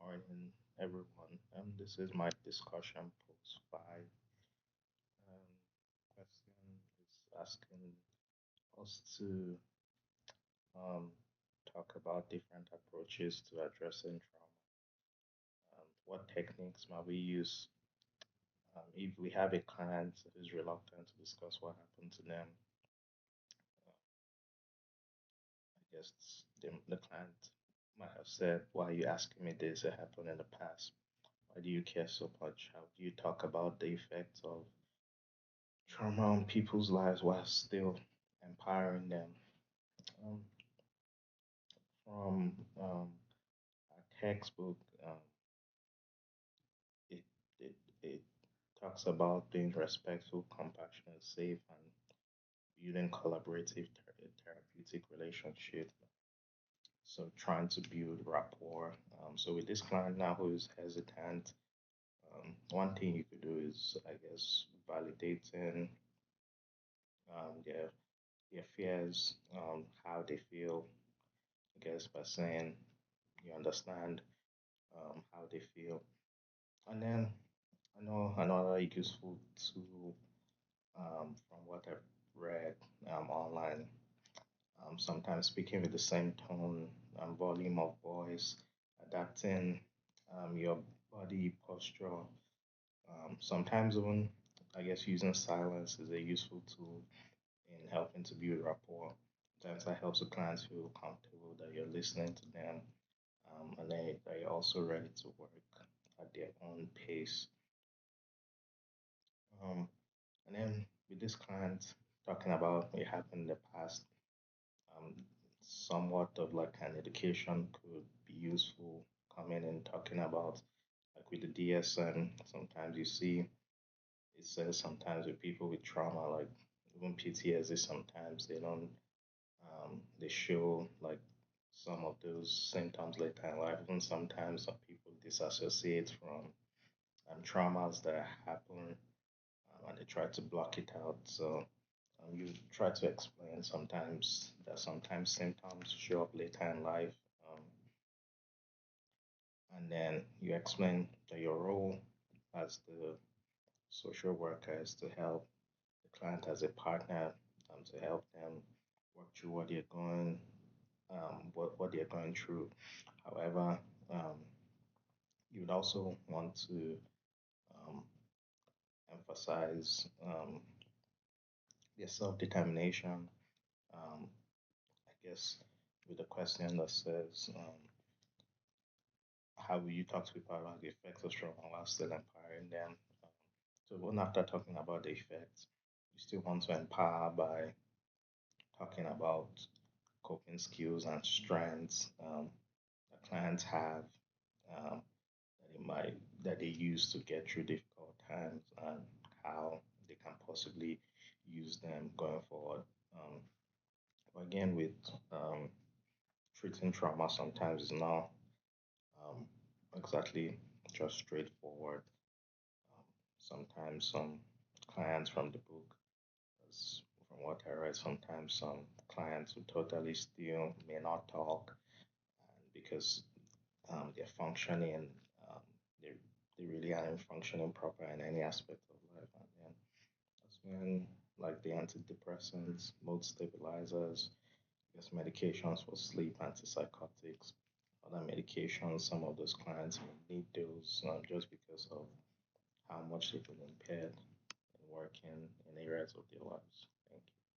Morning, everyone. This is my discussion post by question is asking us to um, talk about different approaches to addressing trauma. What techniques might we use if we have a client who's reluctant to discuss what happened to them? I guess the client might have said, "Why are you asking me this? It happened in the past. Why do you care so much? How do you talk about the effects of trauma on people's lives while still empowering them?" Um, from a textbook, um, it, it talks about being respectful, compassionate, safe, and building collaborative therapeutic relationship. So trying to build rapport. So with this client now who is hesitant, one thing you could do is, I guess, validating their fears, how they feel. I guess by saying you understand how they feel. And then I know another useful tool from what I've read online. Sometimes speaking with the same tone and volume of voice, adapting your body posture. Sometimes even, I guess, using silence is a useful tool in helping to build rapport. Sometimes that helps the clients feel comfortable that you're listening to them, and they're also ready to work at their own pace. Um, and then with this client, talking about it happened in the past, um, somewhat of like an education could be useful coming and talking about like with the DSM. Sometimes you see it says sometimes with people with trauma, like even PTSD, sometimes they don't they show like some of those symptoms later in life. Even sometimes some people disassociate from traumas that happen and they try to block it out. So you try to explain sometimes that sometimes symptoms show up later in life, um, and then you explain that your role as the social worker is to help the client as a partner, to help them work through what they're going through. However, um, you would also want to um, emphasize their self-determination. Um, I guess with a question that says, "How will you talk to people about the effects of trauma while still empowering them?" So even after talking about the effects, you still want to empower by talking about coping skills and strengths that clients have, that they use to get through difficult times, and how they can possibly use them going forward. Um, but again, with um, treating trauma, sometimes is not um, exactly just straightforward. Um, Sometimes some clients from the book, as from what I read, sometimes some clients who totally still may not talk, and because they're functioning, um, they they really aren't functioning proper in any aspect of life, and then that's when like the antidepressants, mood stabilizers, I guess medications for sleep, antipsychotics, other medications. Some of those clients may need those just because of how much they've been impaired in working in areas of their lives. Thank you.